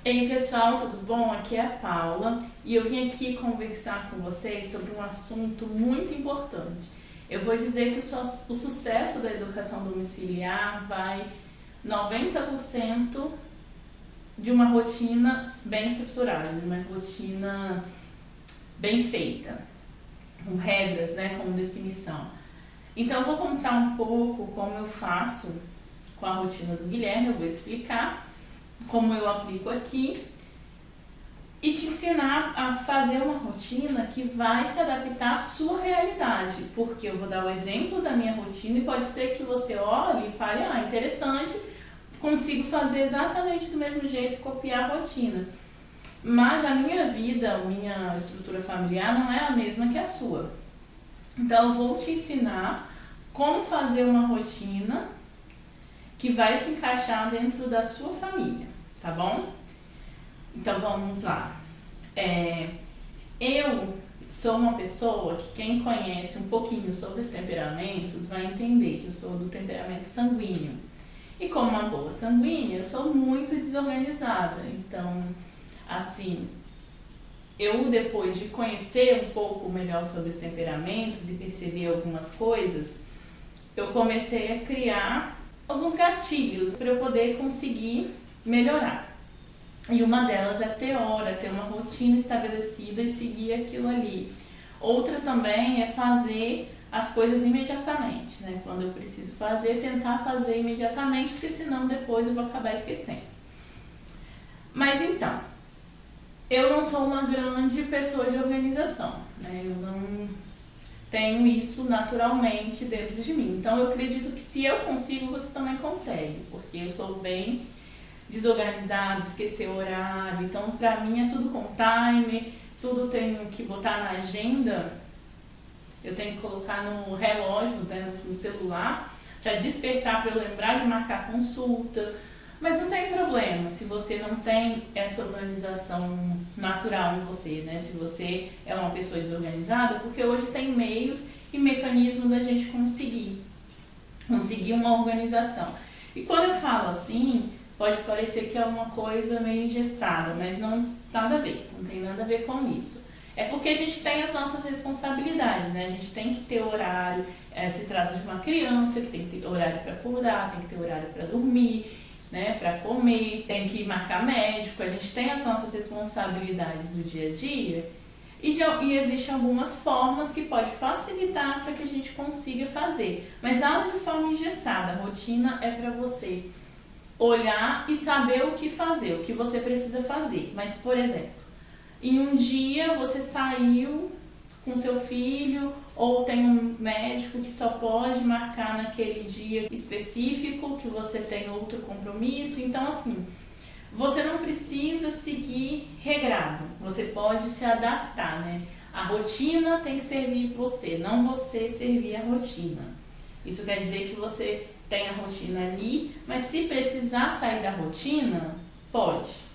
Ei pessoal, tudo bom? Aqui é a Paula e eu vim aqui conversar com vocês sobre um assunto muito importante. Eu vou dizer que o sucesso da educação domiciliar vai 90% de uma rotina bem estruturada, de uma rotina bem feita, com regras, com definição. Então eu vou contar um pouco como eu faço com a rotina do Guilherme, eu vou explicar como eu aplico aqui e te ensinar a fazer uma rotina que vai se adaptar à sua realidade, porque eu vou dar o exemplo da minha rotina e pode ser que você olhe e fale, interessante, consigo fazer exatamente do mesmo jeito, copiar a rotina. Mas a minha vida, a minha estrutura familiar não é a mesma que a sua. Então eu vou te ensinar como fazer uma rotina que vai se encaixar dentro da sua família, tá bom? Então vamos lá. Eu sou uma pessoa que quem conhece um pouquinho sobre os temperamentos vai entender que eu sou do temperamento sanguíneo. E como uma boa sanguínea, eu sou muito desorganizada. Então, assim, eu depois de conhecer um pouco melhor sobre os temperamentos e perceber algumas coisas, eu comecei a criar alguns gatilhos para eu poder conseguir melhorar. E uma delas é ter hora, ter uma rotina estabelecida e seguir aquilo ali. Outra também é fazer as coisas imediatamente, Quando eu preciso fazer, tentar fazer imediatamente, porque senão depois eu vou acabar esquecendo. Mas então, eu não sou uma grande pessoa de organização, Eu não tenho isso naturalmente dentro de mim. Então eu acredito que se eu consigo, você também consegue, porque eu sou bem desorganizada, esquecer o horário. Então pra mim é tudo com timer, tudo tenho que botar na agenda, eu tenho que colocar no relógio, no celular, para despertar, para eu lembrar de marcar consulta. Mas não tem problema se você não tem essa organização natural em você, Se você é uma pessoa desorganizada, porque hoje tem meios e mecanismos da gente conseguir uma organização. E quando eu falo assim, pode parecer que é uma coisa meio engessada, mas não tem nada a ver com isso. É porque a gente tem as nossas responsabilidades, A gente tem que ter horário, se trata de uma criança que tem que ter horário para acordar, tem que ter horário para dormir, para comer, tem que marcar médico, a gente tem as nossas responsabilidades do dia a dia e existem algumas formas que pode facilitar para que a gente consiga fazer, mas nada de forma engessada. A rotina é para você olhar e saber o que fazer, o que você precisa fazer. Mas, por exemplo, em um dia você saiu com seu filho ou tem um médico que só pode marcar naquele dia específico, que você tem outro compromisso. Então, assim, você não precisa seguir regrado, você pode se adaptar, A rotina tem que servir você, não você servir a rotina. Isso quer dizer que você tem a rotina ali, mas se precisar sair da rotina, pode.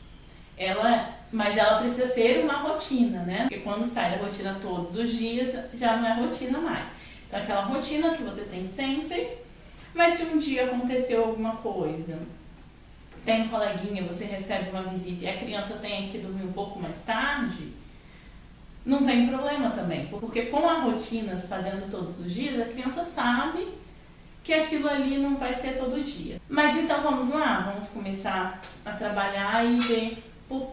Mas ela precisa ser uma rotina, Porque quando sai da rotina todos os dias, já não é rotina mais. Então, aquela rotina que você tem sempre, mas se um dia aconteceu alguma coisa, tem um coleguinha, você recebe uma visita e a criança tem que dormir um pouco mais tarde, não tem problema também. Porque com a rotina, fazendo todos os dias, a criança sabe que aquilo ali não vai ser todo dia. Mas então vamos lá, vamos começar a trabalhar e ver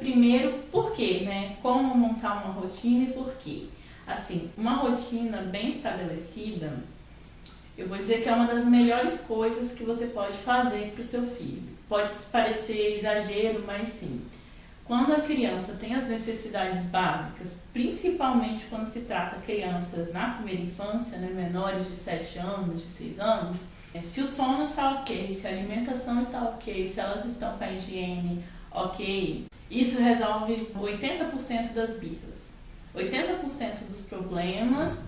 primeiro por quê, Como montar uma rotina e por quê. Assim, uma rotina bem estabelecida, eu vou dizer que é uma das melhores coisas que você pode fazer para o seu filho. Pode parecer exagero, mas sim. Quando a criança tem as necessidades básicas, principalmente quando se trata de crianças na primeira infância, menores de 7 anos, de 6 anos, se o sono está ok, se a alimentação está ok, se elas estão com a higiene ok, isso resolve 80% das birras. 80% dos problemas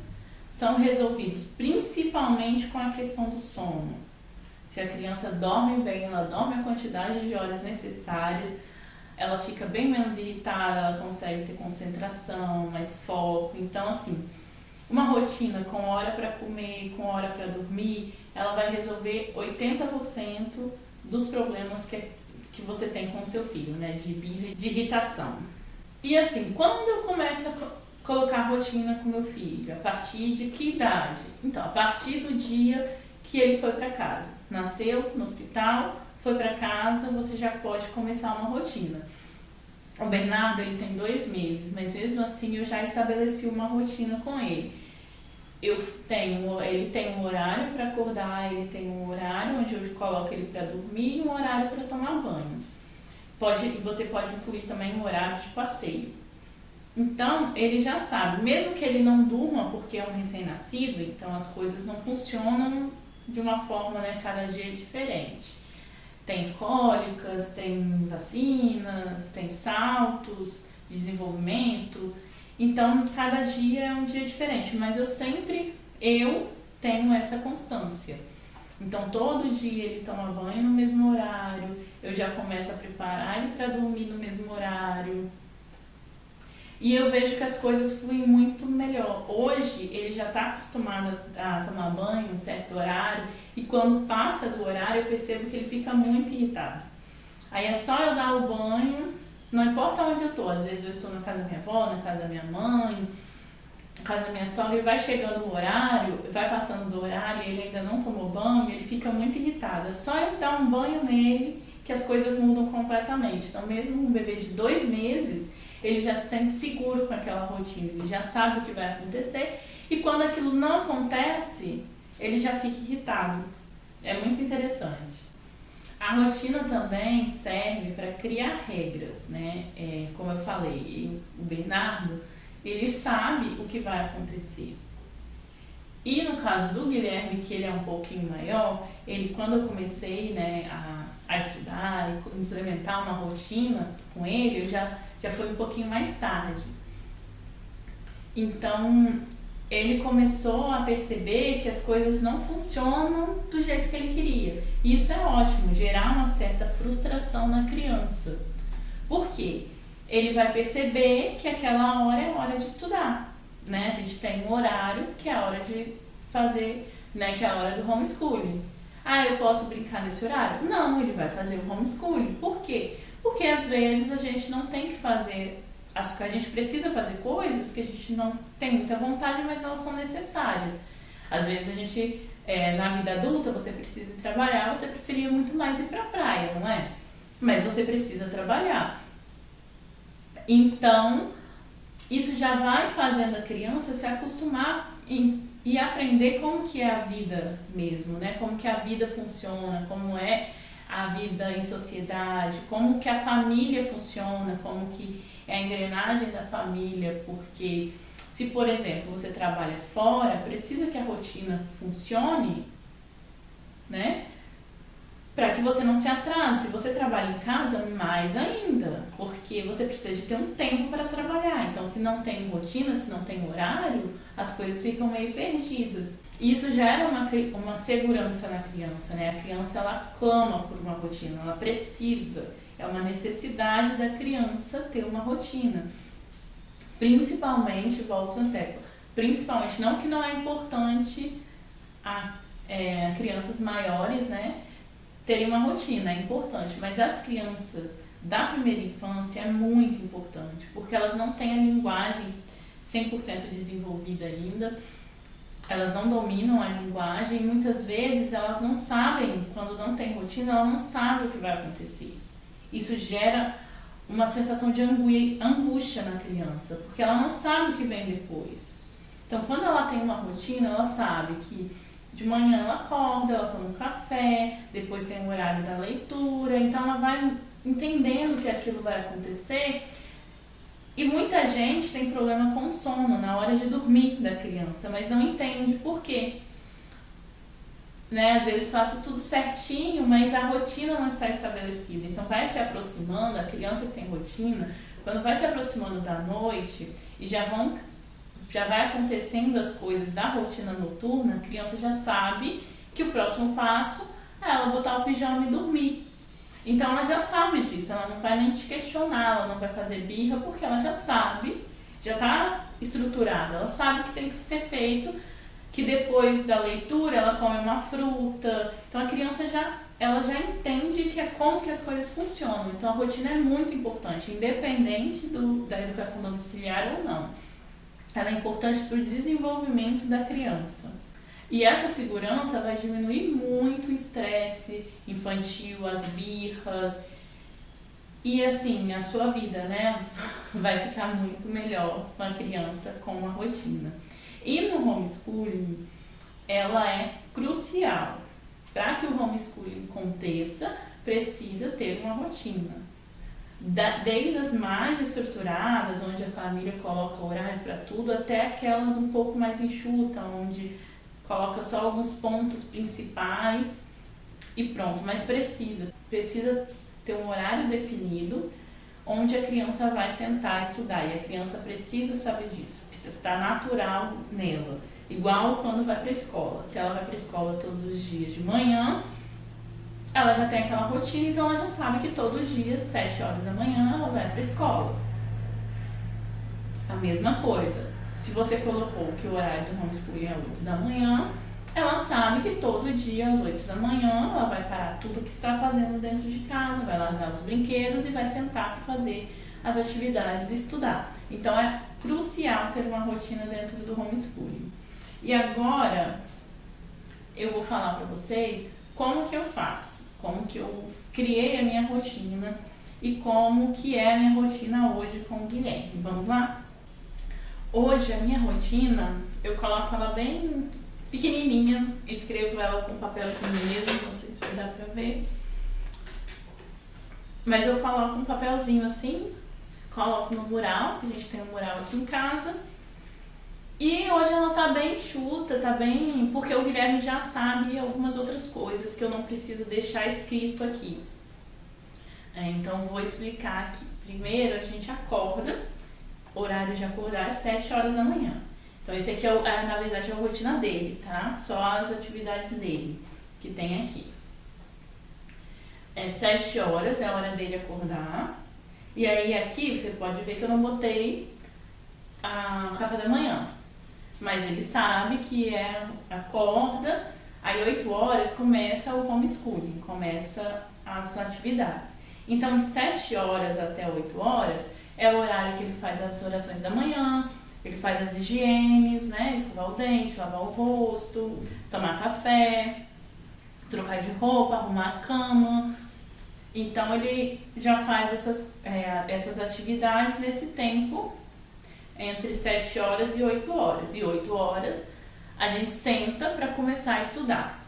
são resolvidos principalmente com a questão do sono. Se a criança dorme bem, ela dorme a quantidade de horas necessárias, ela fica bem menos irritada, ela consegue ter concentração, mais foco. Então, assim, uma rotina com hora para comer, com hora para dormir, ela vai resolver 80% dos problemas que que você tem com o seu filho, né? De birra, de irritação. E assim, quando eu começo a colocar rotina com meu filho? A partir de que idade? Então, a partir do dia que ele foi para casa. Nasceu no hospital, foi para casa, você já pode começar uma rotina. O Bernardo, ele tem 2 meses, mas mesmo assim eu já estabeleci uma rotina com ele. Ele tem um horário para acordar, ele tem um horário onde eu coloco ele para dormir e um horário para tomar banho. Você pode incluir também um horário de passeio. Então, ele já sabe, mesmo que ele não durma porque é um recém-nascido, então as coisas não funcionam de uma forma, né, cada dia é diferente. Tem cólicas, tem vacinas, tem saltos, desenvolvimento. Então, cada dia é um dia diferente, mas eu tenho essa constância. Então, todo dia ele toma banho no mesmo horário, eu já começo a preparar ele para dormir no mesmo horário. E eu vejo que as coisas fluem muito melhor. Hoje, ele já está acostumado a tomar banho em um certo horário, e quando passa do horário, eu percebo que ele fica muito irritado. Aí é só eu dar o banho, não importa onde eu estou. Às vezes eu estou na casa da minha avó, na casa da minha mãe, na casa da minha sogra, e vai chegando o horário, vai passando do horário, e ele ainda não tomou banho, ele fica muito irritado. É só eu dar um banho nele que as coisas mudam completamente. Então, mesmo um bebê de 2 meses, ele já se sente seguro com aquela rotina, ele já sabe o que vai acontecer, e quando aquilo não acontece, ele já fica irritado. É muito interessante. A rotina também serve para criar regras, né? Como eu falei, o Bernardo, ele sabe o que vai acontecer. E no caso do Guilherme, que ele é um pouquinho maior, quando eu comecei, né, a estudar e implementar uma rotina com ele, já foi um pouquinho mais tarde. Então, ele começou a perceber que as coisas não funcionam do jeito que ele queria. E isso é ótimo, gerar uma certa frustração na criança. Por quê? Ele vai perceber que aquela hora é hora de estudar, né? A gente tem um horário que é a hora de fazer, né, que é a hora do homeschooling. Ah, eu posso brincar nesse horário? Não, ele vai fazer o homeschooling. Por quê? Porque às vezes a gente não tem que fazer, a gente precisa fazer coisas que a gente não tem muita vontade, mas elas são necessárias. Às vezes a gente, na vida adulta, você precisa trabalhar, você preferia muito mais ir pra praia, não é? Mas você precisa trabalhar. Então, isso já vai fazendo a criança se acostumar e aprender como que é a vida mesmo, né? Como que a vida funciona, como é a vida em sociedade, como que a família funciona, como que é a engrenagem da família, porque se, por exemplo, você trabalha fora, precisa que a rotina funcione, né? Para que você não se atrase. Se você trabalha em casa, mais ainda, porque você precisa de ter um tempo para trabalhar. Então, se não tem rotina, se não tem horário, as coisas ficam meio perdidas. E isso gera uma segurança na criança, né? A criança, ela clama por uma rotina, ela precisa. É uma necessidade da criança ter uma rotina. Principalmente, volto na tecla, principalmente, não que não é importante a crianças maiores, né, terem uma rotina, é importante, mas as crianças da primeira infância é muito importante, porque elas não têm a linguagem 100% desenvolvida ainda, elas não dominam a linguagem e muitas vezes elas não sabem, quando não tem rotina, elas não sabem o que vai acontecer. Isso gera uma sensação de angústia na criança, porque ela não sabe o que vem depois. Então, quando ela tem uma rotina, ela sabe que de manhã ela acorda, ela toma um café, depois tem o horário da leitura, então ela vai entendendo que aquilo vai acontecer. E muita gente tem problema com sono na hora de dormir da criança, mas não entende por quê. Né? Às vezes faço tudo certinho, mas a rotina não está estabelecida. Então vai se aproximando, a criança que tem rotina, quando vai se aproximando da noite e já vai acontecendo as coisas da rotina noturna, a criança já sabe que o próximo passo é ela botar o pijama e dormir. Então ela já sabe disso, ela não vai nem te questionar, ela não vai fazer birra, porque ela já sabe, já está estruturada, ela sabe que tem que ser feito, que depois da leitura ela come uma fruta. Então a criança já ela já entende que é como que as coisas funcionam. Então a rotina é muito importante, independente da educação domiciliar ou não. Ela é importante para o desenvolvimento da criança. E essa segurança vai diminuir muito o estresse infantil, as birras. E assim, a sua vida, né, vai ficar muito melhor com a criança com uma rotina. E no homeschooling, ela é crucial. Para que o homeschooling aconteça, precisa ter uma rotina. Desde as mais estruturadas, onde a família coloca horário para tudo, até aquelas um pouco mais enxutas, onde coloca só alguns pontos principais e pronto. Mas precisa ter um horário definido, onde a criança vai sentar e estudar. E a criança precisa saber disso, precisa estar natural nela. Igual quando vai para a escola. Se ela vai para a escola todos os dias de manhã, ela já tem aquela rotina, então ela já sabe que todo dia, 7 horas da manhã, ela vai para a escola. A mesma coisa. Se você colocou que o horário do homeschooling é 8 da manhã, ela sabe que todo dia, às 8 da manhã, ela vai parar tudo que está fazendo dentro de casa, vai largar os brinquedos e vai sentar para fazer as atividades e estudar. Então é crucial ter uma rotina dentro do homeschooling. E agora eu vou falar para vocês como que eu faço, como que eu criei a minha rotina e como que é a minha rotina hoje com o Guilherme. Vamos lá? Hoje a minha rotina, eu coloco ela bem pequenininha, escrevo ela com papelzinho mesmo, não sei se vai dar pra ver. Mas eu coloco um papelzinho assim, coloco no mural, a gente tem um mural aqui em casa. E hoje ela tá bem enxuta, tá bem... Porque o Guilherme já sabe algumas outras coisas que eu não preciso deixar escrito aqui. Então vou explicar aqui. Primeiro a gente acorda, horário de acordar é 7 horas da manhã. Então esse aqui na verdade é a rotina dele, tá? Só as atividades dele que tem aqui. 7 horas é a hora dele acordar. E aí aqui você pode ver que eu não botei a café da manhã. Mas ele sabe que acorda, aí 8 horas começa o homeschooling, começa as atividades. Então de 7 horas até 8 horas é o horário que ele faz as orações da manhã, ele faz as higienes, né? Escovar o dente, lavar o rosto, tomar café, trocar de roupa, arrumar a cama. Então ele já faz essas atividades nesse tempo, entre 7 horas e 8 horas. E 8 horas a gente senta para começar a estudar.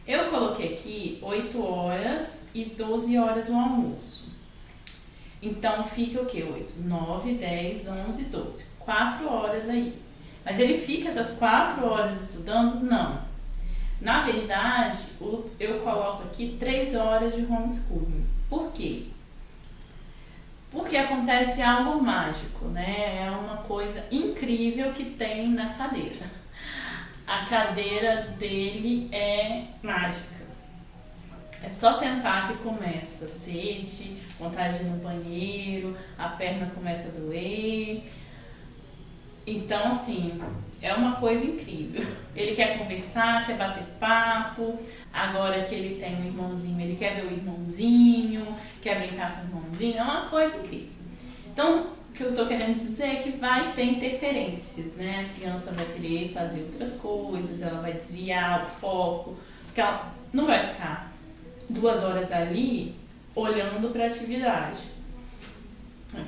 Eu coloquei aqui 8 horas e 12 horas o almoço. Então fica o quê? 8, 9, 10, 11, 12. 4 horas aí. Mas ele fica essas 4 horas estudando? Não. Na verdade, eu coloco aqui 3 horas de homeschooling. Por quê? Porque acontece algo mágico, né? É uma coisa incrível que tem na cadeira. A cadeira dele é mágica. É só sentar que começa sede, vontade de ir no banheiro, a perna começa a doer. Então, assim, é uma coisa incrível. Ele quer conversar, quer bater papo. Agora que ele tem um irmãozinho, ele quer ver o irmãozinho, quer brincar com o irmãozinho. É uma coisa incrível. Então, o que eu estou querendo dizer é que vai ter interferências, né? A criança vai querer fazer outras coisas, ela vai desviar o foco, porque ela não vai ficar 2 horas ali olhando para a atividade,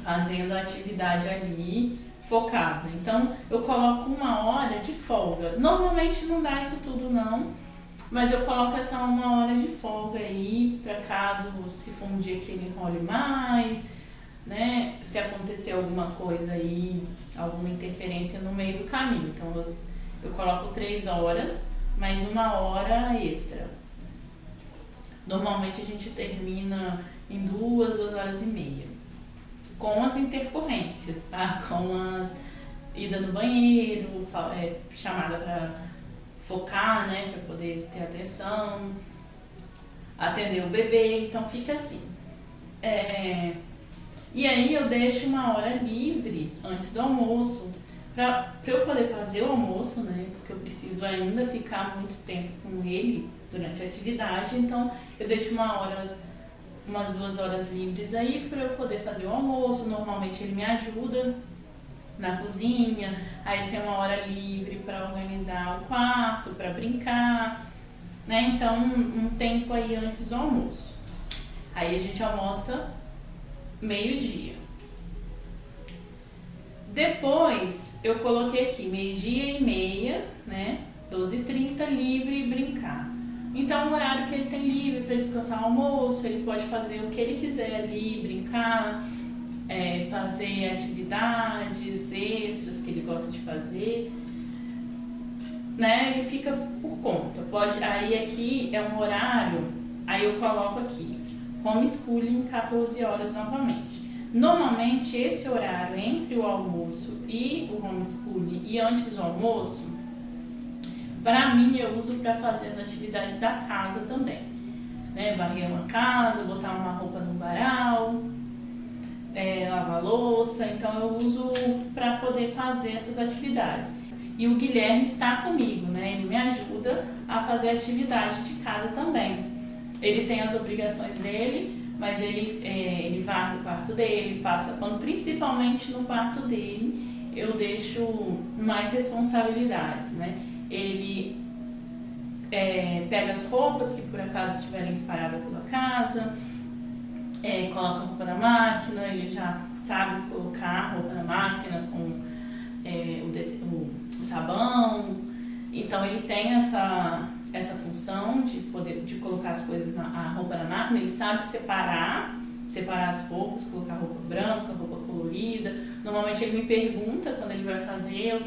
fazendo a atividade ali focada. Então eu coloco 1 hora de folga. Normalmente não dá isso tudo não, mas eu coloco essa 1 hora de folga aí, para caso se for um dia que ele enrole mais, né? Se acontecer alguma coisa aí, alguma interferência no meio do caminho. Então eu coloco 3 horas, mais 1 hora extra. Normalmente a gente termina em 2 horas e meia. Com as intercorrências, tá? Com as ida no banheiro, chamada para focar, né? Para poder ter atenção, atender o bebê, então fica assim. E aí eu deixo 1 hora livre antes do almoço para eu poder fazer o almoço, né? Porque eu preciso ainda ficar muito tempo com ele durante a atividade, então eu deixo umas 2 horas livres aí para eu poder fazer o almoço. Normalmente ele me ajuda na cozinha, aí tem uma hora livre para organizar o quarto, para brincar, né? Então um tempo aí antes do almoço. Aí a gente almoça meio-dia. Depois eu coloquei aqui 12h30, né? 12h30 livre e brincar. Então é um horário que ele tem livre para descansar o almoço, ele pode fazer o que ele quiser ali, brincar, fazer atividades extras que ele gosta de fazer, né? Ele fica por conta. Aí aqui é um horário, aí eu coloco aqui, homeschooling 14 horas novamente. Normalmente esse horário entre o almoço e o homeschooling e antes do almoço, para mim eu uso para fazer as atividades da casa também, né? Varrer uma casa, botar uma roupa no varal, lavar louça, então eu uso para poder fazer essas atividades. E o Guilherme está comigo, né? Ele me ajuda a fazer atividade de casa também. Ele tem as obrigações dele, mas ele varre o quarto dele, passa pano, principalmente no quarto dele, eu deixo mais responsabilidades, né? Ele pega as roupas que por acaso estiverem espalhadas pela casa, coloca a roupa na máquina, ele já sabe colocar a roupa na máquina com o sabão, então ele tem essa função de colocar as coisas, a roupa na máquina. Ele sabe separar as roupas, colocar roupa branca, roupa colorida. Normalmente ele me pergunta quando ele vai fazer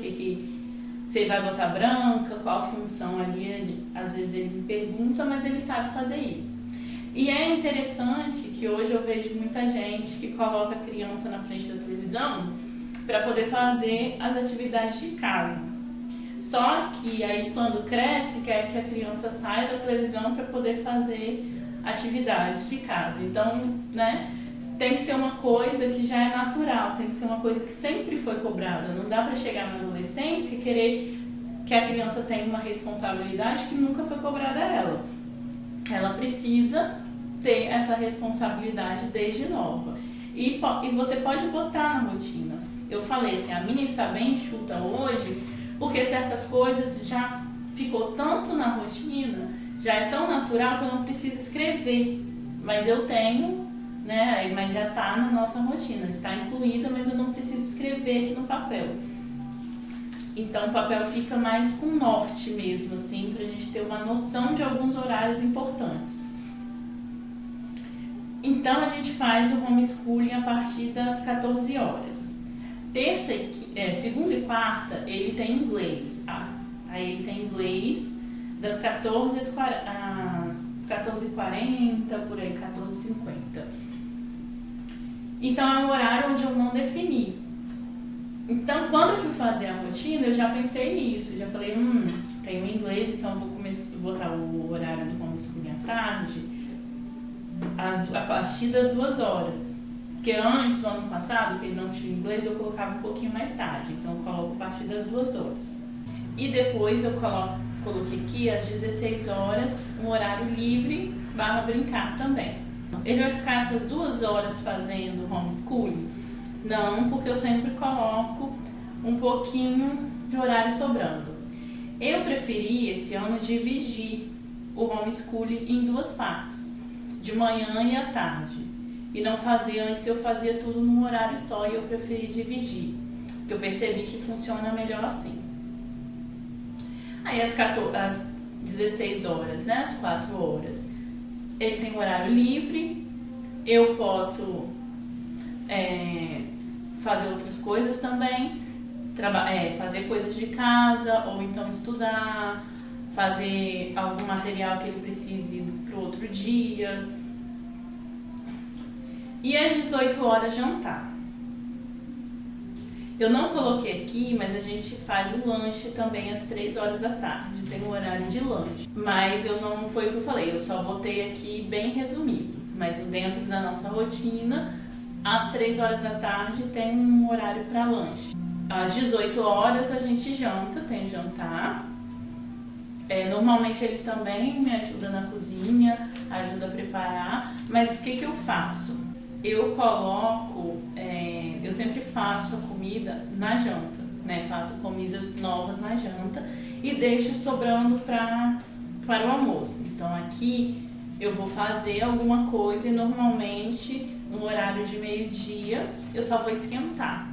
se ele vai botar branca, qual a função ali. Às vezes ele me pergunta, mas ele sabe fazer isso. E é interessante que hoje eu vejo muita gente que coloca a criança na frente da televisão para poder fazer as atividades de casa. Só que aí quando cresce, quer que a criança saia da televisão para poder fazer atividades de casa. Então, né, tem que ser uma coisa que já é natural, tem que ser uma coisa que sempre foi cobrada. Não dá para chegar na adolescência e querer que a criança tenha uma responsabilidade que nunca foi cobrada a ela. Ela precisa ter essa responsabilidade desde nova. E você pode botar na rotina. Eu falei assim, a minha está bem enxuta hoje, porque certas coisas já ficou tanto na rotina, já é tão natural que eu não preciso escrever. Mas eu tenho, né? Mas já está na nossa rotina, está incluída, mas eu não preciso escrever aqui no papel. Então o papel fica mais com norte mesmo, assim, pra gente ter uma noção de alguns horários importantes. Então a gente faz o homeschooling a partir das 14 horas. Segunda e quarta ele tem inglês, tá? Aí ele tem inglês das 14 às 14h40, por aí 14h50. Então é um horário onde eu não defini. Então quando eu fui fazer a rotina, eu já pensei nisso, já falei, tenho inglês, então eu vou botar o horário do homeschooling à tarde, a partir das 2 horas. Porque antes, no ano passado, que ele não tinha inglês, eu colocava um pouquinho mais tarde. Então eu coloco a partir das 2 horas. E depois eu coloquei aqui às 16 horas, um horário livre / brincar também. Ele vai ficar essas 2 horas fazendo homeschooling? Não, porque eu sempre coloco um pouquinho de horário sobrando. Eu preferi esse ano dividir o homeschooling em 2 partes, de manhã e à tarde. E não fazer, antes eu fazia tudo num horário só e eu preferi dividir, porque eu percebi que funciona melhor assim. Aí às 16 horas, né, às 4 horas, ele tem horário livre, eu posso fazer outras coisas também, fazer coisas de casa, ou então estudar, fazer algum material que ele precise para o outro dia. E às 18 horas jantar. Eu não coloquei aqui, mas a gente faz o lanche também às 3 horas da tarde, tem um horário de lanche. Mas não foi o que eu falei, eu só botei aqui bem resumido. Mas dentro da nossa rotina, às 3 horas da tarde tem um horário para lanche. às 18 horas a gente janta, tem jantar. Normalmente eles também me ajudam na cozinha, ajudam a preparar, mas o que eu faço? Eu coloco, eu sempre faço a comida na janta, né? Faço comidas novas na janta e deixo sobrando para o almoço. Então aqui eu vou fazer alguma coisa e normalmente no horário de meio-dia eu só vou esquentar.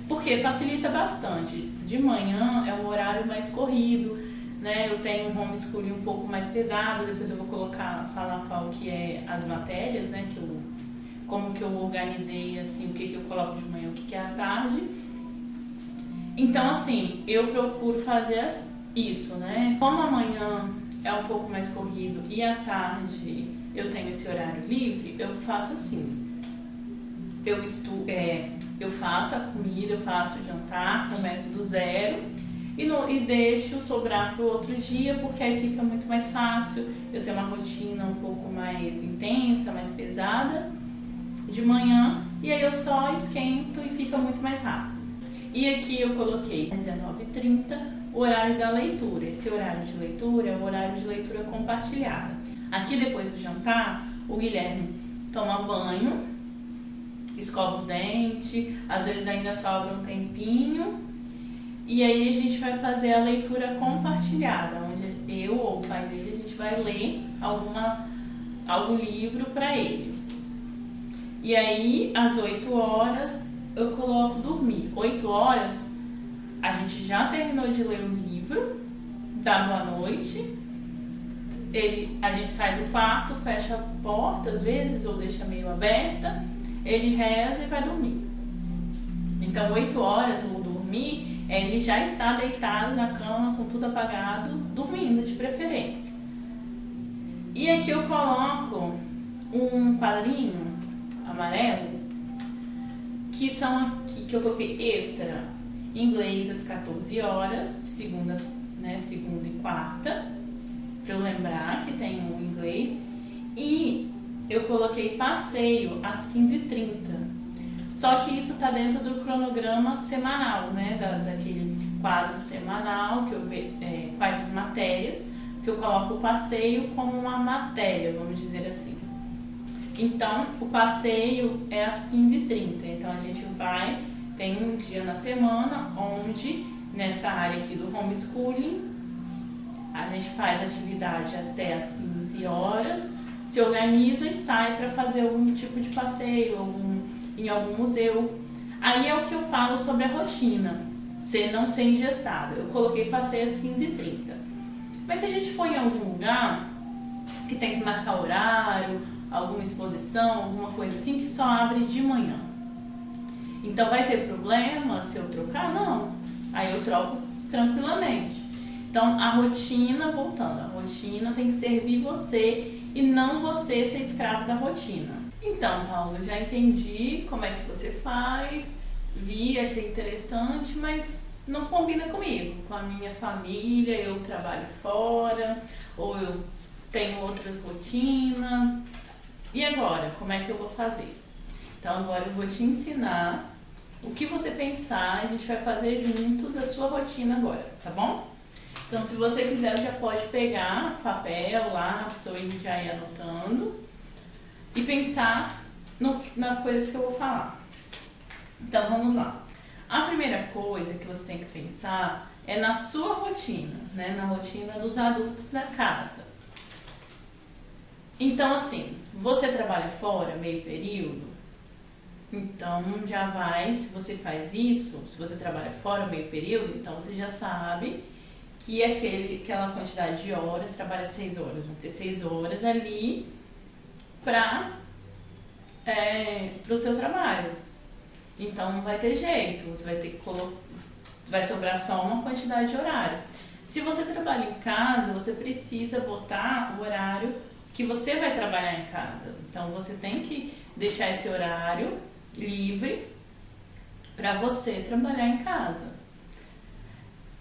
Porque facilita bastante. De manhã é um horário mais corrido, né? Eu tenho um homeschooling um pouco mais pesado, depois eu vou falar qual que é as matérias, né? Como que eu organizei, assim, o que eu coloco de manhã, o que é à tarde. Então, assim, eu procuro fazer isso, né? Como amanhã é um pouco mais corrido e à tarde eu tenho esse horário livre, eu faço assim. Eu faço a comida, eu faço o jantar, começo do zero e deixo sobrar para o outro dia, porque aí fica muito mais fácil. Eu tenho uma rotina um pouco mais intensa, mais pesada de manhã, e aí eu só esquento e fica muito mais rápido. E aqui eu coloquei às 19h30 o horário da leitura. Esse horário de leitura é o horário de leitura compartilhada. Aqui depois do jantar, o Guilherme toma banho, escova o dente, às vezes ainda sobra um tempinho, e aí a gente vai fazer a leitura compartilhada, onde eu ou o pai dele, a gente vai ler algum livro para ele. E aí, às 8 horas, eu coloco dormir. 8 horas, a gente já terminou de ler o livro, dá boa noite, a gente sai do quarto, fecha a porta às vezes, ou deixa meio aberta, ele reza e vai dormir. Então, 8 horas, eu vou dormir, ele já está deitado na cama, com tudo apagado, dormindo de preferência. E aqui eu coloco um quadrinho amarelo, que são aqui, que eu coloquei extra, inglês às 14 horas, segunda e quarta, para eu lembrar que tem o inglês, e eu coloquei passeio às 15h30. Só que isso está dentro do cronograma semanal, né? Daquele quadro semanal que eu vejo quais as matérias, que eu coloco o passeio como uma matéria, vamos dizer assim. Então, o passeio é às 15h30. Então, a gente tem um dia na semana onde, nessa área aqui do homeschooling, a gente faz atividade até às 15 horas, se organiza e sai para fazer algum tipo de passeio, em algum museu. Aí é o que eu falo sobre a rotina, não ser engessada. Eu coloquei passeio às 15h30. Mas se a gente for em algum lugar que tem que marcar horário, alguma exposição, alguma coisa assim, que só abre de manhã. Então vai ter problema se eu trocar? Não. Aí eu troco tranquilamente. Então a rotina, voltando, a rotina tem que servir você e não você ser escravo da rotina. Então, Paulo, eu já entendi como é que você faz, achei interessante, mas não combina comigo, com a minha família, eu trabalho fora, ou eu tenho outras rotinas. E agora, como é que eu vou fazer? Então agora eu vou te ensinar o que você pensar, a gente vai fazer juntos a sua rotina agora, tá bom? Então se você quiser, já pode pegar papel, lápis, ou já ir anotando e pensar nas coisas que eu vou falar. Então vamos lá. A primeira coisa que você tem que pensar é na sua rotina, né? Na rotina dos adultos da casa. Então assim, você trabalha fora, meio período? Então se você faz isso, se você trabalha fora, meio período, então você já sabe que aquela quantidade de horas, trabalha 6 horas, vão ter 6 horas ali para o seu trabalho. Então não vai ter jeito, você vai ter que vai sobrar só uma quantidade de horário. Se você trabalha em casa, você precisa botar o horário que você vai trabalhar em casa. Então você tem que deixar esse horário livre para você trabalhar em casa,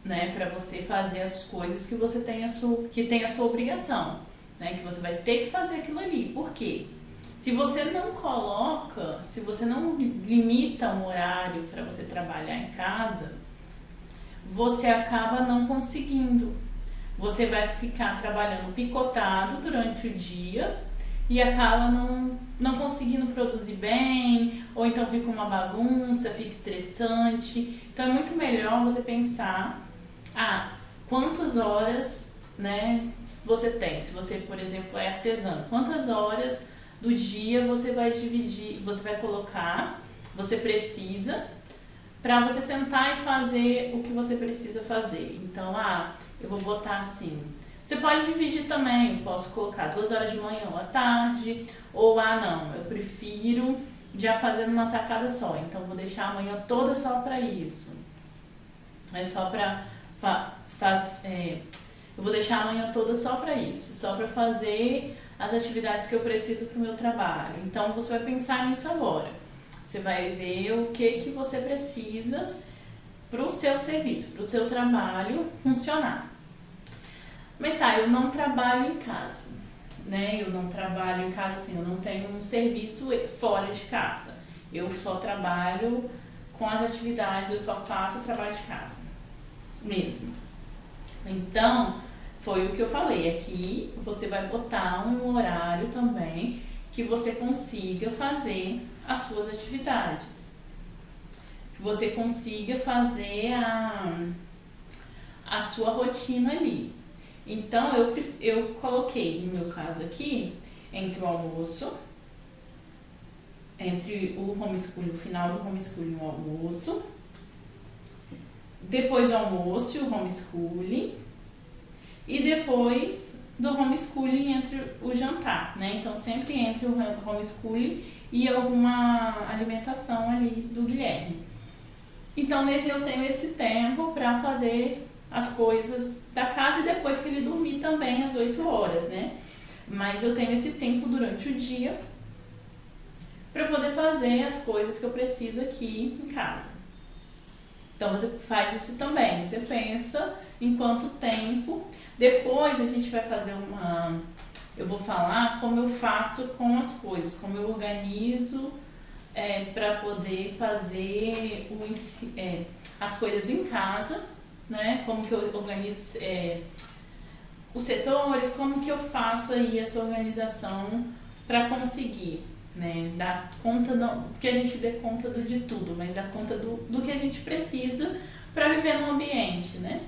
né? Para você fazer as coisas que você tem a sua obrigação, né? Que você vai ter que fazer aquilo ali. Por quê? Se você não coloca, se você não limita um horário para você trabalhar em casa, você acaba não conseguindo. Você vai ficar trabalhando picotado durante o dia e acaba não conseguindo produzir bem, ou então fica uma bagunça, fica estressante. Então é muito melhor você pensar, quantas horas, né, você tem. Se você, por exemplo, é artesão, quantas horas do dia você vai dividir, você vai colocar, você precisa, para você sentar e fazer o que você precisa fazer. Então, eu vou botar assim. Você pode dividir também, eu posso colocar 2 horas de manhã ou à tarde, ou não, eu prefiro já fazer numa tacada só, então vou deixar a manhã toda só para isso. É só para eu vou deixar a manhã toda só para isso, só para fazer as atividades que eu preciso para o meu trabalho. Então você vai pensar nisso agora. Você vai ver o que você precisa para o seu serviço, para o seu trabalho funcionar. Mas eu não trabalho em casa, né? Eu não trabalho em casa assim, eu não tenho um serviço fora de casa. Eu só trabalho com as atividades, eu só faço o trabalho de casa mesmo. Então, foi o que eu falei. Aqui você vai botar um horário também que você consiga fazer as suas atividades. Que você consiga fazer a sua rotina ali. Então, eu coloquei, no meu caso aqui, entre o almoço, entre o homeschooling, o final do homeschooling e o almoço, depois do almoço, o homeschooling, e depois do homeschooling entre o jantar, né? Então, sempre entre o homeschooling e alguma alimentação ali do Guilherme. Então, nesse eu tenho esse tempo para fazer as coisas da casa e depois que ele dormir também às 8 horas, né? Mas eu tenho esse tempo durante o dia para poder fazer as coisas que eu preciso aqui em casa. Então você faz isso também, você pensa em quanto tempo. Depois a gente vai fazer eu vou falar como eu faço com as coisas, como eu organizo para poder fazer as coisas em casa, né? Como que eu organizo os setores, como que eu faço aí essa organização para conseguir, né, dar conta, não que a gente dê conta de tudo, mas dar conta do que a gente precisa para viver no ambiente, né?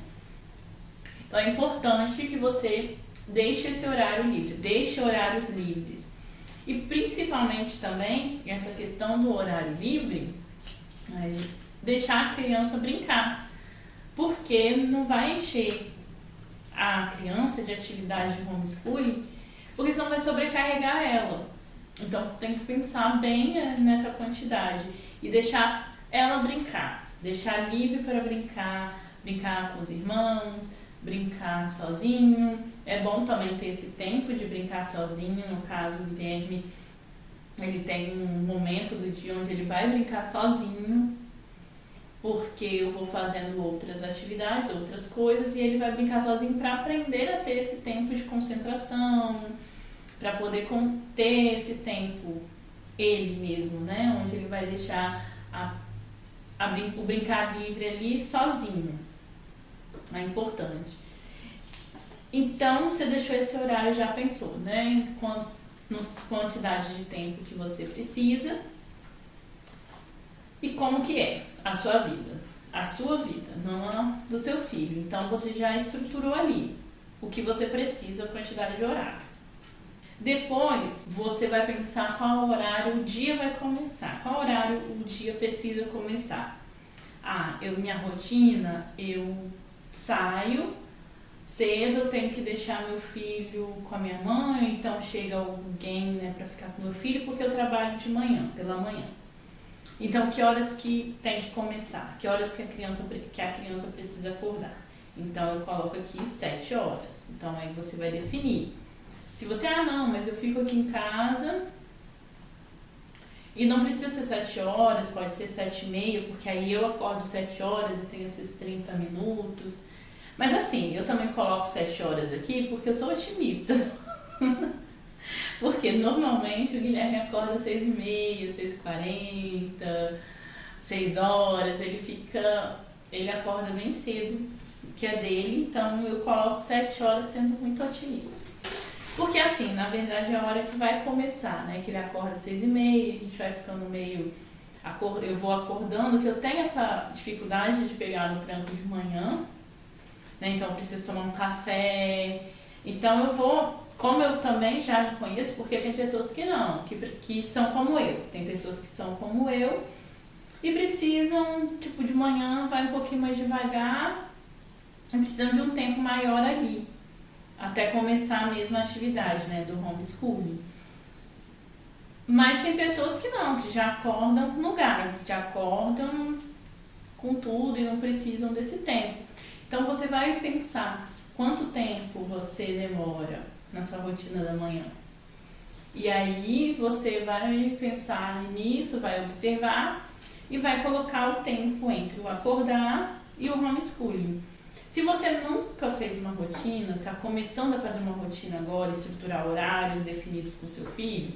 Então é importante que você deixe esse horário livre, deixe horários livres. E principalmente também, essa questão do horário livre, deixar a criança brincar, porque não vai encher a criança de atividade de homeschooling, porque senão vai sobrecarregar ela. Então tem que pensar bem nessa quantidade e deixar ela brincar, deixar livre para brincar com os irmãos, brincar sozinho. É bom também ter esse tempo de brincar sozinho. No caso, o Guilherme, ele tem um momento do dia onde ele vai brincar sozinho, porque eu vou fazendo outras atividades, outras coisas, e ele vai brincar sozinho para aprender a ter esse tempo de concentração, para poder ter esse tempo ele mesmo, né? Onde ele vai deixar o brincar livre ali sozinho. É importante. Então, você deixou esse horário, já pensou, né? Quantidade de tempo que você precisa e como que é a sua vida. A sua vida, não a do seu filho. Então, você já estruturou ali o que você precisa, a quantidade de horário. Depois, você vai pensar qual horário o dia vai começar, qual horário o dia precisa começar. Minha rotina, eu saio cedo, eu tenho que deixar meu filho com a minha mãe, então chega alguém, né, para ficar com meu filho, porque eu trabalho de manhã, pela manhã. Então, que horas que tem que começar? Que horas que a criança precisa acordar? Então, eu coloco aqui 7 horas. Então, aí você vai definir. Se você, não, mas eu fico aqui em casa e não precisa ser 7 horas, pode ser 7h30, porque aí eu acordo 7 horas e tenho esses 30 minutos. Mas assim, eu também coloco 7 horas aqui porque eu sou otimista. Porque normalmente o Guilherme acorda às 6h30, 6h40, 6 horas, ele acorda bem cedo, que é dele, então eu coloco 7 horas sendo muito otimista. Porque assim, na verdade é a hora que vai começar, né? Que ele acorda às 6h30, a gente vai ficando meio... Eu vou acordando, que eu tenho essa dificuldade de pegar no tranco de manhã, né? Então eu preciso tomar um café. Então eu vou, como eu também já me conheço, porque tem pessoas que não, que são como eu. Tem pessoas que são como eu e precisam, tipo, de manhã vai um pouquinho mais devagar e precisam de um tempo maior ali, até começar mesmo a atividade, né, do homeschooling. Mas tem pessoas que não, que já acordam no gás, já acordam com tudo e não precisam desse tempo. Então você vai pensar quanto tempo você demora na sua rotina da manhã. E aí você vai pensar nisso, vai observar e vai colocar o tempo entre o acordar e o homeschooling. Se você nunca fez uma rotina, está começando a fazer uma rotina agora, estruturar horários definidos com seu filho,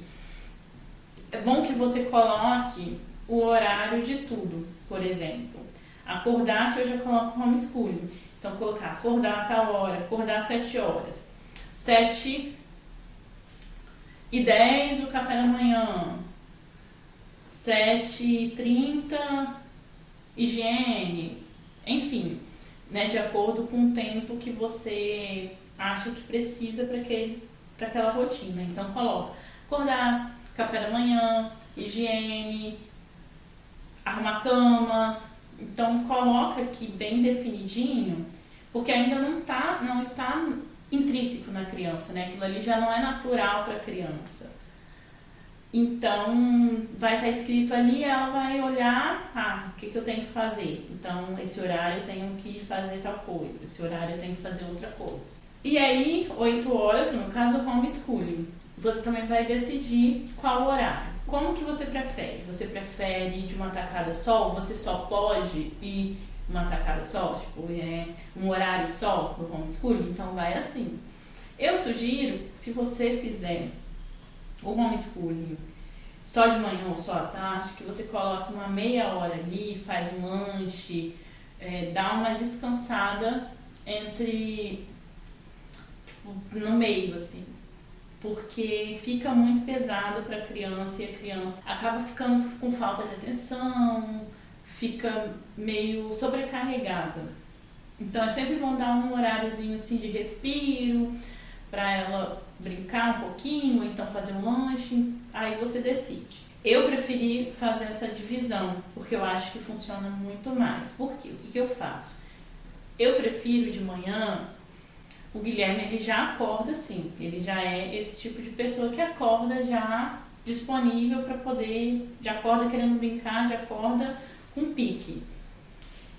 é bom que você coloque o horário de tudo. Por exemplo, acordar, que eu já coloco homeschooling. Então, colocar acordar a tal hora, acordar às 7 horas. 7h10 o café da manhã. 7h30 higiene. Enfim, né, de acordo com o tempo que você acha que precisa para aquela rotina. Então, coloca acordar, café da manhã, higiene, arrumar a cama. Então coloca aqui bem definidinho, porque ainda não está intrínseco na criança, né? Aquilo ali já não é natural para a criança. Então vai estar escrito ali, ela vai olhar, o que eu tenho que fazer? Então esse horário eu tenho que fazer tal coisa, esse horário eu tenho que fazer outra coisa. E aí, 8 horas, no caso, homeschooling. Você também vai decidir qual horário. Como que você prefere? Você prefere ir de uma tacada só? Ou você só pode ir uma tacada só? Tipo, um horário só pro homeschooling? Então vai assim. Eu sugiro, se você fizer o homeschooling só de manhã ou só à tarde, que você coloque uma meia hora ali, faz um lanche, dá uma descansada no meio, assim. Porque fica muito pesado para a criança e a criança acaba ficando com falta de atenção, fica meio sobrecarregada. Então é sempre bom dar um horáriozinho assim de respiro para ela brincar um pouquinho, ou então fazer um lanche, aí você decide. Eu preferi fazer essa divisão, porque eu acho que funciona muito mais. Por quê? O que eu faço? Eu prefiro de manhã. O Guilherme, ele já acorda assim, ele já é esse tipo de pessoa que acorda já disponível para poder, já acorda querendo brincar, já acorda com pique.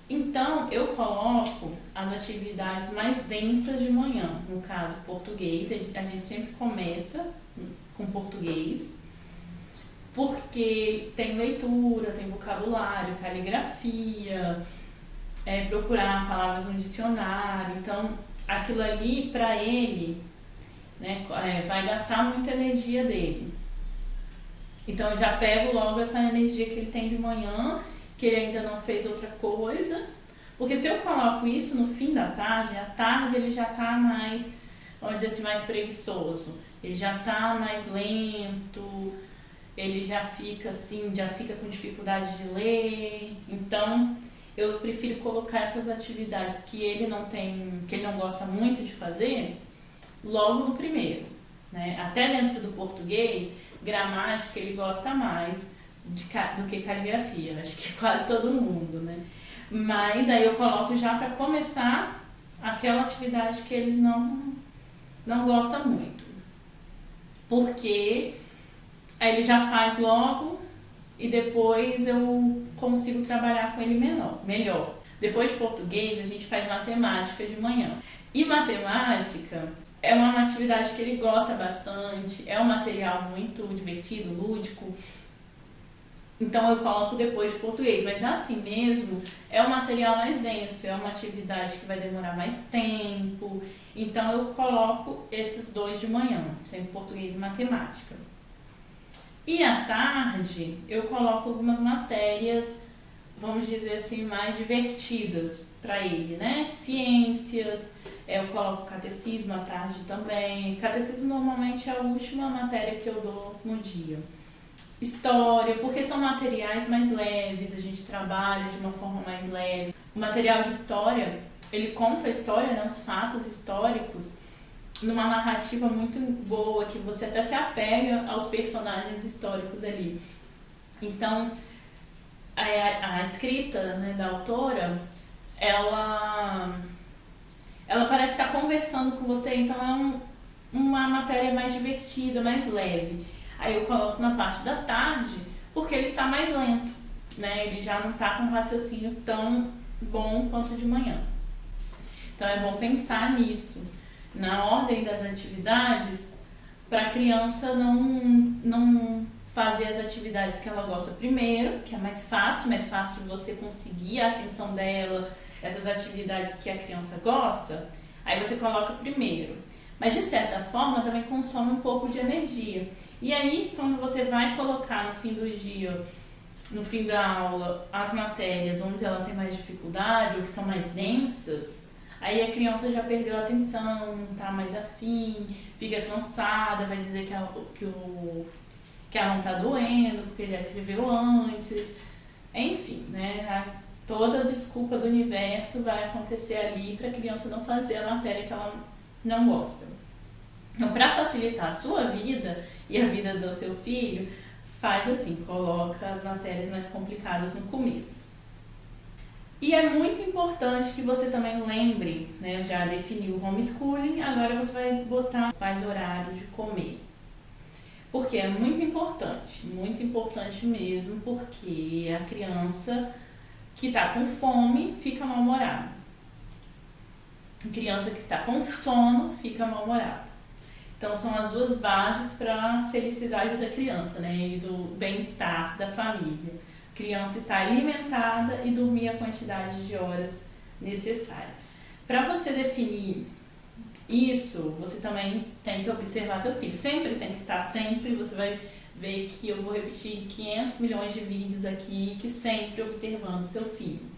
Então, eu coloco as atividades mais densas de manhã, no caso, português, a gente sempre começa com português, porque tem leitura, tem vocabulário, caligrafia, procurar palavras no dicionário, então aquilo ali para ele, né, vai gastar muita energia dele. Então eu já pego logo essa energia que ele tem de manhã, que ele ainda não fez outra coisa, porque se eu coloco isso no fim da tarde, à tarde ele já está mais, vamos dizer assim, mais preguiçoso, ele já está mais lento, ele já fica com dificuldade de ler. Então eu prefiro colocar essas atividades que ele não gosta muito de fazer, logo no primeiro, né? Até dentro do português, gramática ele gosta mais do que caligrafia, acho que quase todo mundo, né? Mas aí eu coloco já para começar aquela atividade que ele não gosta muito, porque aí ele já faz logo e depois eu consigo trabalhar com ele melhor. Depois de português, a gente faz matemática de manhã. E matemática é uma atividade que ele gosta bastante, é um material muito divertido, lúdico. Então eu coloco depois de português, mas assim mesmo é um material mais denso, é uma atividade que vai demorar mais tempo. Então eu coloco esses dois de manhã, sempre português e matemática. E à tarde eu coloco algumas matérias, vamos dizer assim, mais divertidas para ele, né? Ciências, eu coloco catecismo à tarde também. Catecismo normalmente é a última matéria que eu dou no dia. História, porque são materiais mais leves, a gente trabalha de uma forma mais leve. O material de história, ele conta a história, né, os fatos históricos, numa narrativa muito boa, que você até se apega aos personagens históricos ali. Então, a escrita, né, da autora, ela parece estar conversando com você, então é uma matéria mais divertida, mais leve. Aí eu coloco na parte da tarde, porque ele está mais lento, né? Ele já não está com um raciocínio tão bom quanto de manhã. Então é bom pensar nisso, na ordem das atividades, para a criança não fazer as atividades que ela gosta primeiro, que é mais fácil de você conseguir a atenção dela, essas atividades que a criança gosta, aí você coloca primeiro. Mas de certa forma também consome um pouco de energia. E aí, quando você vai colocar no fim do dia, no fim da aula, as matérias onde ela tem mais dificuldade ou que são mais densas, aí a criança já perdeu a atenção, não está mais afim, fica cansada, vai dizer que ela não está doendo, porque já escreveu antes. Enfim, né? Toda a desculpa do universo vai acontecer ali para a criança não fazer a matéria que ela não gosta. Então, para facilitar a sua vida e a vida do seu filho, faz assim, coloca as matérias mais complicadas no começo. E é muito importante que você também lembre, né, já definiu o homeschooling, agora você vai botar quais horários de comer. Porque é muito importante mesmo, porque a criança que está com fome fica mal-humorada. Criança que está com sono fica mal-humorada. Então são as duas bases para a felicidade da criança, né? E do bem-estar da família. A criança estar alimentada e dormir a quantidade de horas necessária. Para você definir isso, você também tem que observar seu filho. Sempre tem que estar, você vai ver que eu vou repetir 500 milhões de vídeos aqui, que sempre observando seu filho.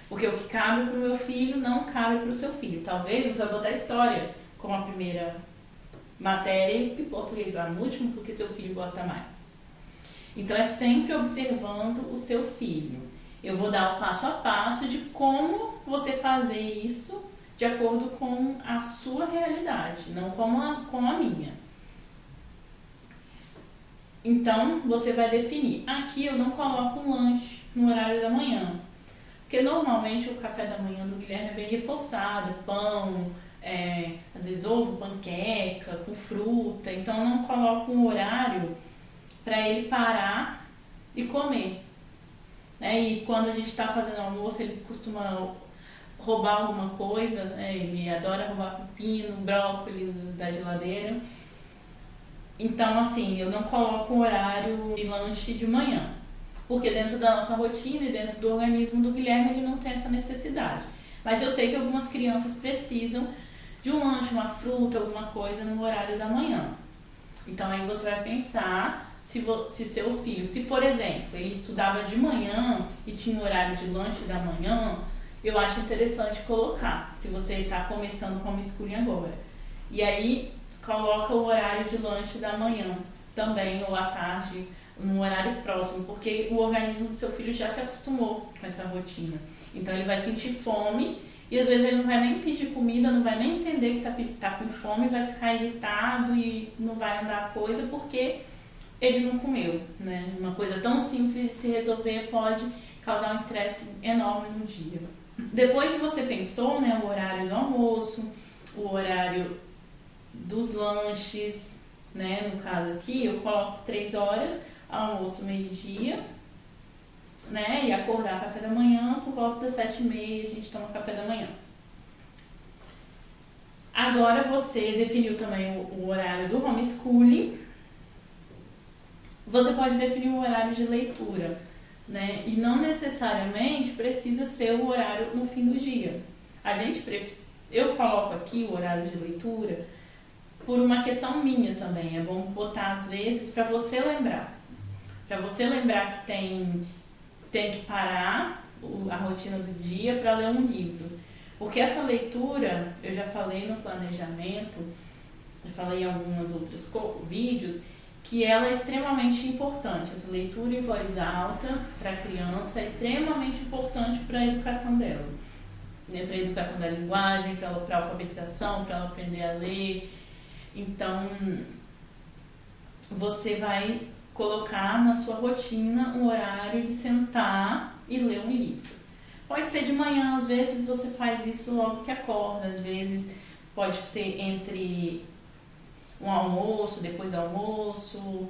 Porque o que cabe para o meu filho não cabe para o seu filho. Talvez você vai botar história como a primeira matéria e português lá no último, porque seu filho gosta mais. Então é sempre observando o seu filho. Eu vou dar o passo a passo de como você fazer isso de acordo com a sua realidade, não com a minha. Então você vai definir. Aqui eu não coloco um lanche no horário da manhã. Porque normalmente o café da manhã do Guilherme é bem reforçado, pão, às vezes ovo, panqueca, com fruta. Então eu não coloco um horário para ele parar e comer. Né? E quando a gente está fazendo almoço, ele costuma roubar alguma coisa, né? Ele adora roubar pepino, brócolis da geladeira. Então assim, eu não coloco um horário de lanche de manhã. Porque dentro da nossa rotina e dentro do organismo do Guilherme ele não tem essa necessidade. Mas eu sei que algumas crianças precisam de um lanche, uma fruta, alguma coisa no horário da manhã. Então aí você vai pensar se seu filho, se por exemplo, ele estudava de manhã e tinha um horário de lanche da manhã, eu acho interessante colocar, se você está começando com homeschooling agora. E aí coloca o horário de lanche da manhã também, ou à tarde, num horário próximo, porque o organismo do seu filho já se acostumou com essa rotina. Então ele vai sentir fome e às vezes ele não vai nem pedir comida, não vai nem entender que tá com fome, vai ficar irritado e não vai andar a coisa porque ele não comeu, né? Uma coisa tão simples de se resolver pode causar um estresse enorme no dia. Depois que você pensou, né, o horário do almoço, o horário dos lanches, né, no caso aqui eu coloco 3 horas, almoço meio-dia, né, e acordar café da manhã, por volta das 7h30 a gente toma café da manhã. Agora você definiu também o horário do homeschooling, Você pode definir um horário de leitura, né? E não necessariamente precisa ser o horário no fim do dia. Eu coloco aqui o horário de leitura por uma questão minha também. É bom botar às vezes para você lembrar. Para você lembrar que tem que parar a rotina do dia para ler um livro. Porque essa leitura, eu já falei no planejamento, eu falei em alguns outros vídeos, que ela é extremamente importante. Essa leitura em voz alta para a criança é extremamente importante para a educação dela. Né? Para a educação da linguagem, para a alfabetização, para ela aprender a ler. Então, você vai colocar na sua rotina um horário de sentar e ler um livro. Pode ser de manhã, às vezes você faz isso logo que acorda, às vezes pode ser entre um almoço, depois do almoço,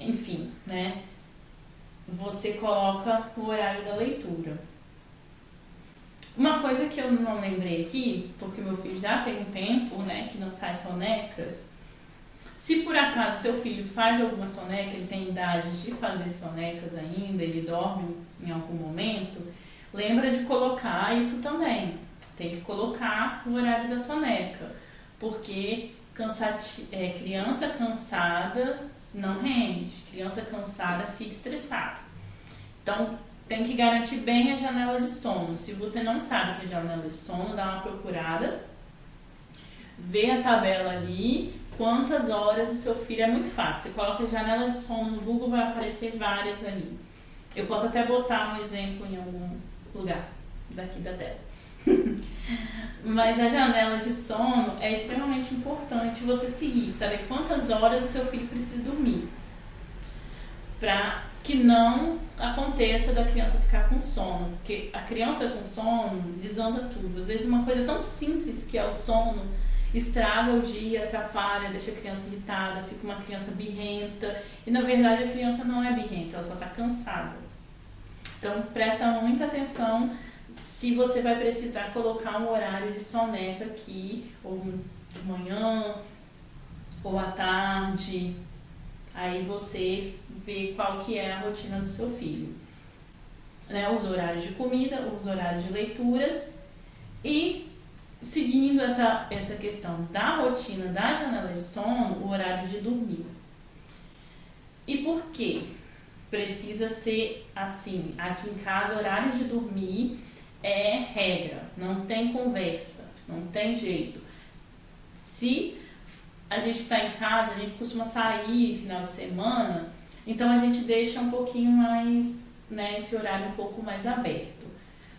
enfim, né? Você coloca o horário da leitura. Uma coisa que eu não lembrei aqui, porque meu filho já tem um tempo, né, que não faz sonecas. Se por acaso seu filho faz alguma soneca, ele tem idade de fazer sonecas ainda, ele dorme em algum momento, lembra de colocar isso também. Tem que colocar o horário da soneca, porque criança cansada não rende, criança cansada fica estressada. Então, tem que garantir bem a janela de sono. Se você não sabe o que é janela de sono, dá uma procurada, vê a tabela ali, quantas horas o seu filho. É muito fácil. Você coloca janela de sono no Google, vai aparecer várias ali. Eu posso até botar um exemplo em algum lugar daqui da tela. Mas a janela de sono é extremamente importante você seguir, saber quantas horas o seu filho precisa dormir, para que não aconteça da criança ficar com sono, porque a criança com sono desanda tudo. Às vezes uma coisa tão simples que é o sono estraga o dia, atrapalha, deixa a criança irritada, fica uma criança birrenta, e na verdade a criança não é birrenta, ela só está cansada. Então presta muita atenção se você vai precisar colocar um horário de soneca aqui, ou de manhã, ou à tarde. Aí você vê qual que é a rotina do seu filho. Né? Os horários de comida, os horários de leitura. E seguindo essa questão da rotina da janela de sono, o horário de dormir. E por quê? Precisa ser assim. Aqui em casa, o horário de dormir é regra. Não tem conversa, não tem jeito. Se a gente está em casa, a gente costuma sair final de semana, então a gente deixa um pouquinho mais, né, esse horário um pouco mais aberto.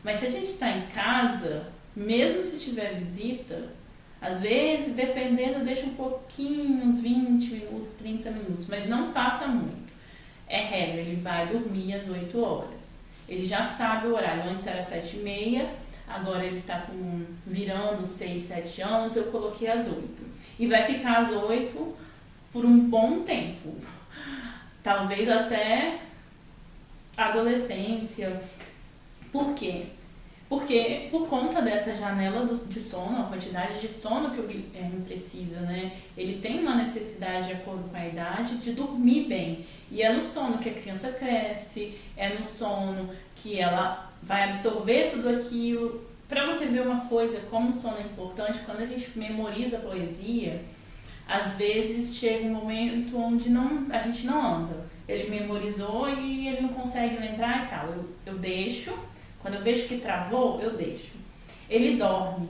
Mas se a gente está em casa, mesmo se tiver visita, às vezes, dependendo, deixa um pouquinho, uns 20 minutos, 30 minutos, mas não passa muito. É regra, ele vai dormir às 8 horas. Ele já sabe o horário, antes era 7h30, agora ele está virando 6, 7 anos, eu coloquei às 8. E vai ficar às 8 por um bom tempo. Talvez até adolescência. Por quê? Porque por conta dessa janela de sono, a quantidade de sono que o Guilherme precisa, né? Ele tem uma necessidade, de acordo com a idade, de dormir bem. E é no sono que a criança cresce, é no sono que ela vai absorver tudo aquilo. Para você ver uma coisa, como o sono é importante, quando a gente memoriza poesia, às vezes chega um momento onde a gente não anda. Ele memorizou e ele não consegue lembrar e tal. Eu deixo, quando eu vejo que travou, eu deixo. Ele dorme.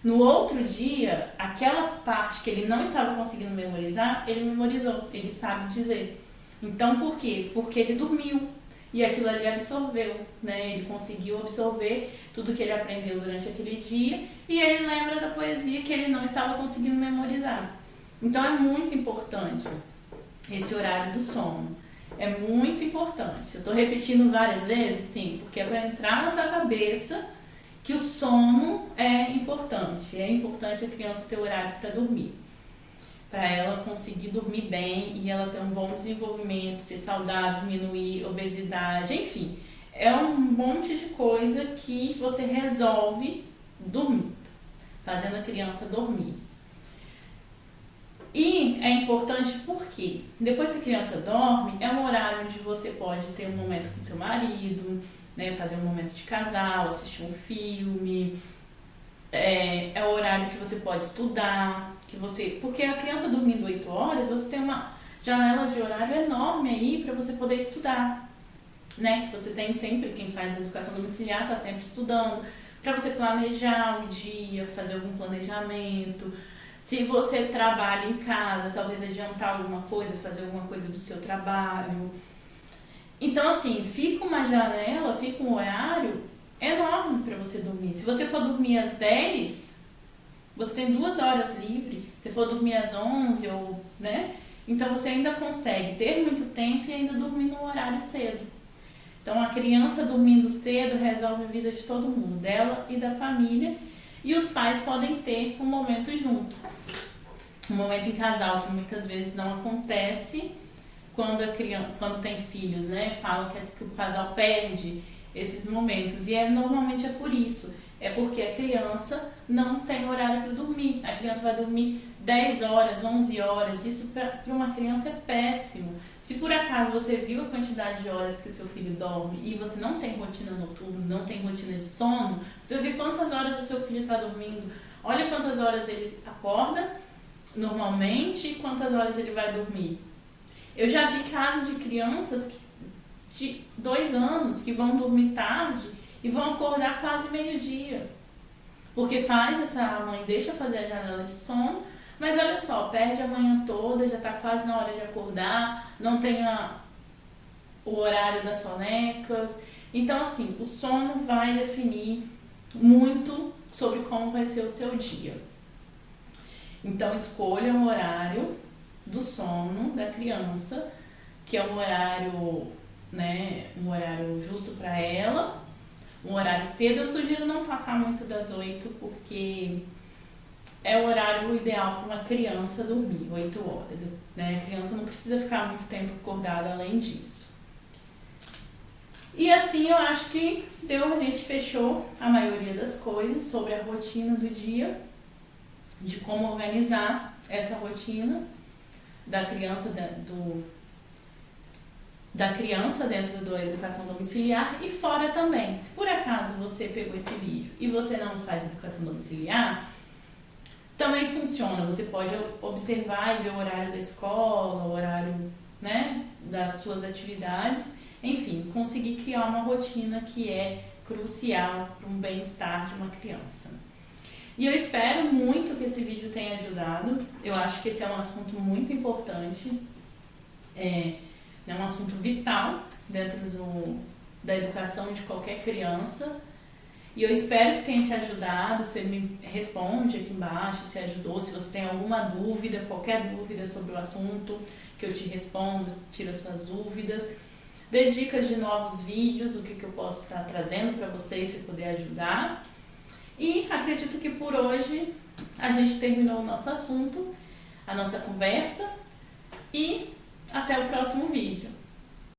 No outro dia, aquela parte que ele não estava conseguindo memorizar, ele memorizou, ele sabe dizer. Então, por quê? Porque ele dormiu. E aquilo ali absorveu, né? Ele conseguiu absorver tudo que ele aprendeu durante aquele dia e ele lembra da poesia que ele não estava conseguindo memorizar. Então é muito importante esse horário do sono. É muito importante. Eu estou repetindo várias vezes, sim, porque é para entrar na sua cabeça que o sono é importante. É importante a criança ter horário para dormir, para ela conseguir dormir bem e ela ter um bom desenvolvimento, ser saudável, diminuir obesidade, enfim. É um monte de coisa que você resolve dormindo, fazendo a criança dormir. E é importante porque depois que a criança dorme, é um horário onde você pode ter um momento com seu marido, né, fazer um momento de casal, assistir um filme. É o horário que você pode estudar, porque a criança dormindo 8 horas, você tem uma janela de horário enorme aí para você poder estudar, né? Que você tem sempre, quem faz educação domiciliar está sempre estudando, para você planejar o dia, fazer algum planejamento. Se você trabalha em casa, talvez adiantar alguma coisa, fazer alguma coisa do seu trabalho. Então, assim, fica uma janela, fica um horário enorme para você dormir. Se você for dormir às 10, você tem 2 horas livres. Se for dormir às 11, né? Então, você ainda consegue ter muito tempo e ainda dormir no horário cedo. Então, a criança dormindo cedo resolve a vida de todo mundo, dela e da família. E os pais podem ter um momento junto. Um momento em casal, que muitas vezes não acontece quando tem filhos, né? Falam que o casal perde esses momentos. E normalmente é por isso. É porque a criança não tem horário para dormir. A criança vai dormir 10 horas, 11 horas. Isso para uma criança é péssimo. Se por acaso você viu a quantidade de horas que o seu filho dorme e você não tem rotina noturna, não tem rotina de sono, você vai ver quantas horas o seu filho está dormindo. Olha quantas horas ele acorda normalmente e quantas horas ele vai dormir. Eu já vi casos de crianças de 2 anos que vão dormir tarde e vão acordar quase meio-dia. Porque a mãe deixa fazer a janela de sono, mas olha só, perde a manhã toda, já está quase na hora de acordar, não tem o horário das sonecas. Então, assim, o sono vai definir muito sobre como vai ser o seu dia. Então, escolha um horário do sono da criança, que é um horário, né, um horário justo para ela, um horário cedo. Eu sugiro não passar muito das 8, porque é o horário ideal para uma criança dormir, 8 horas, né? A criança não precisa ficar muito tempo acordada além disso. E assim eu acho que a gente fechou a maioria das coisas sobre a rotina do dia, de como organizar essa rotina da criança dentro da educação domiciliar e fora também. Se por acaso você pegou esse vídeo e você não faz educação domiciliar, também funciona. Você pode observar e ver o horário da escola, o horário, né, das suas atividades, enfim, conseguir criar uma rotina que é crucial para um bem-estar de uma criança. E eu espero muito que esse vídeo tenha ajudado. Eu acho que esse é um assunto muito importante, é um assunto vital dentro da educação de qualquer criança. E eu espero que tenha te ajudado. Você me responde aqui embaixo se ajudou, se você tem alguma dúvida, qualquer dúvida sobre o assunto, que eu te respondo, tiro as suas dúvidas. Dê dicas de novos vídeos, o que eu posso estar trazendo para vocês, se poder ajudar. E acredito que por hoje a gente terminou o nosso assunto, a nossa conversa, e até o próximo vídeo.